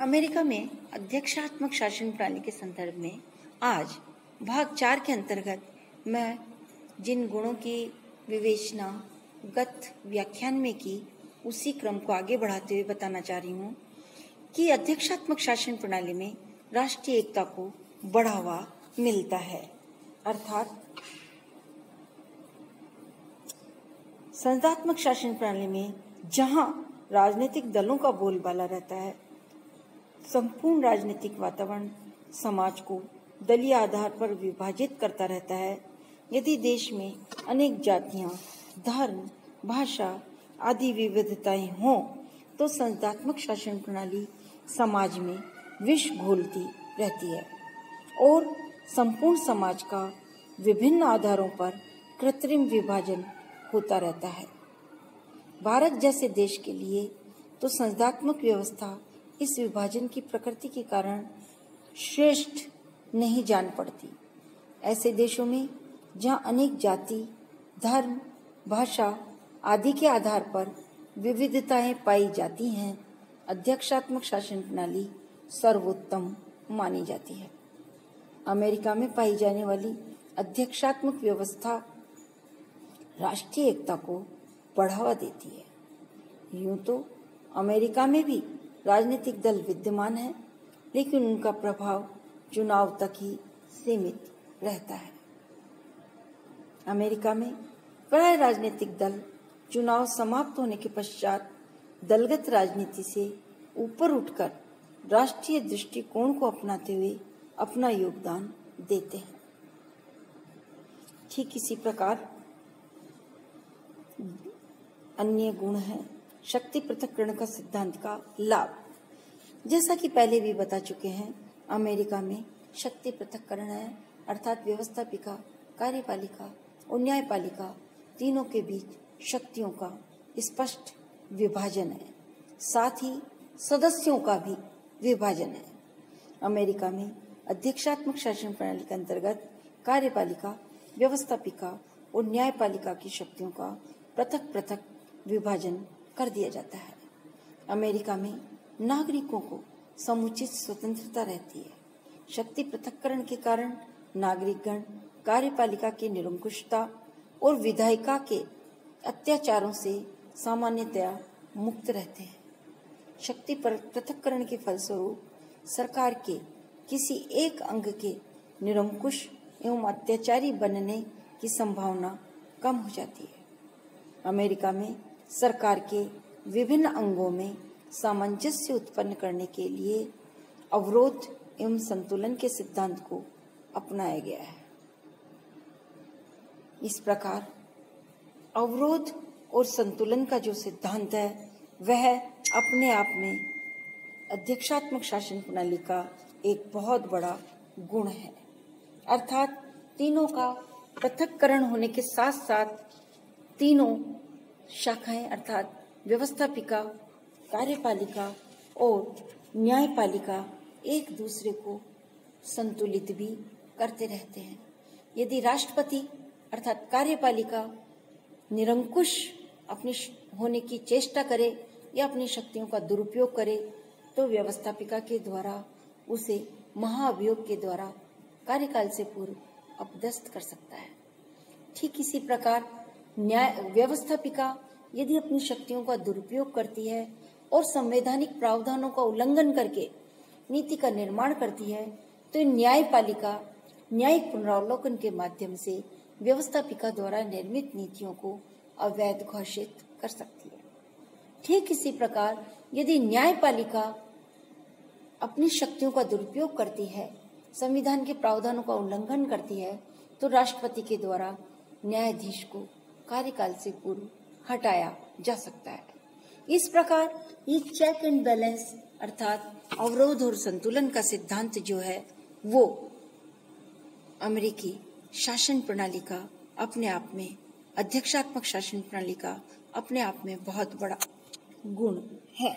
America में अध्यक्षात्मक शासन प्रणाली के संदर्भ में आज भाग 4 के अंतर्गत मैं जिन गुणों की विवेचना गत व्याख्यान में की उसी क्रम को आगे बढ़ाते हुए बताना चाह रही हूँ कि अध्यक्षात्मक शासन प्रणाली में राष्ट्रीय एकता को बढ़ावा मिलता है, अर्थात संसदात्मक शासन प्रणाली में जहां राजनीतिक दलों का बोलबाला रहता है, संपूर्ण राजनीतिक वातावरण समाज को दलीय आधार पर विभाजित करता रहता है। यदि देश में अनेक जातियां, धर्म, भाषा आदि विविधताएं हों तो संसदात्मक शासन प्रणाली समाज में विष घोलती रहती है और संपूर्ण समाज का विभिन्न आधारों पर कृत्रिम विभाजन होता रहता है। भारत जैसे देश के लिए तो संसदात्मक व्यवस्था इस विभाजन की प्रकृति के कारण श्रेष्ठ नहीं जान पड़ती। ऐसे देशों में जहां अनेक जाति, धर्म, भाषा आदि के आधार पर विविधताएं पाई जाती हैं, अध्यक्षात्मक शासन प्रणाली सर्वोत्तम मानी जाती है। अमेरिका में पाई जाने वाली अध्यक्षात्मक व्यवस्था राष्ट्रीय एकता को बढ़ावा देती है। यूं तो अमेरिका में भी राजनीतिक दल विद्यमान है, लेकिन उनका प्रभाव चुनाव तक ही सीमित रहता है। अमेरिका में प्राय राजनीतिक दल चुनाव समाप्त होने के पश्चात दलगत राजनीति से ऊपर उठकर राष्ट्रीय दृष्टिकोण को अपनाते हुए अपना योगदान देते हैं। ठीक इसी प्रकार अन्य गुण है शक्ति पृथक्करण का सिद्धांत का लाभ। जैसा कि पहले भी बता चुके हैं, अमेरिका में शक्ति पृथक्करण है, अर्थात व्यवस्थापिका, कार्यपालिका और न्यायपालिका तीनों के बीच शक्तियों का स्पष्ट विभाजन है, साथ ही सदस्यों का भी विभाजन है। अमेरिका में अध्यक्षात्मक शासन प्रणाली के अंतर्गत कार्यपालिका, व्यवस्थापिका और न्यायपालिका की शक्तियों का पृथक पृथक विभाजन कर दिया जाता है। अमेरिका में नागरिकों को समुचित स्वतंत्रता रहती है। शक्ति पृथक्करण के कारण नागरिकगण कार्यपालिका की निरंकुशता और विधायिका के अत्याचारों से सामान्यतया मुक्त रहते हैं। शक्ति पृथक्करण के फलस्वरूप सरकार के किसी एक अंग के निरंकुश एवं अत्याचारी बनने की संभावना कम हो जाती है। अमेरिका में सरकार के विभिन्न अंगों में सामंजस्य उत्पन्न करने के लिए अवरोध एवं संतुलन के सिद्धांत को अपनाया गया है। इस प्रकार अवरोध और संतुलन का जो सिद्धांत है वह अपने आप में अध्यक्षात्मक शासन प्रणाली का एक बहुत बड़ा गुण है, अर्थात तीनों का पृथक्करण होने के साथ साथ तीनों शाखाएं अर्थात व्यवस्थापिका, कार्यपालिका और न्यायपालिका एक दूसरे को संतुलित भी करते रहते हैं। यदि राष्ट्रपति अर्थात कार्यपालिका निरंकुश अपनी होने की चेष्टा करे या अपनी शक्तियों का दुरुपयोग करे तो व्यवस्थापिका के द्वारा उसे महाअभियोग के द्वारा कार्यकाल से पूर्व अपदस्थ कर सकता है। ठीक इसी प्रकार व्यवस्थापिका यदि अपनी शक्तियों का दुरुपयोग करती है और संवैधानिक प्रावधानों का उल्लंघन करके नीति का निर्माण करती है तो न्यायपालिका न्यायिक पुनरावलोकन के माध्यम से व्यवस्थापिका द्वारा निर्मित नीतियों को अवैध घोषित कर सकती है। ठीक इसी प्रकार यदि न्यायपालिका अपनी शक्तियों का दुरुपयोग करती है, संविधान के प्रावधानों का उल्लंघन करती है तो राष्ट्रपति के द्वारा न्यायाधीश को कार्यकाल से पूर्व हटाया जा सकता है। इस प्रकार ये चेक एंड बैलेंस अर्थात अवरोध और संतुलन का सिद्धांत जो है वो अमेरिकी शासन प्रणाली का अपने आप में अध्यक्षात्मक शासन प्रणाली का अपने आप में बहुत बड़ा गुण है।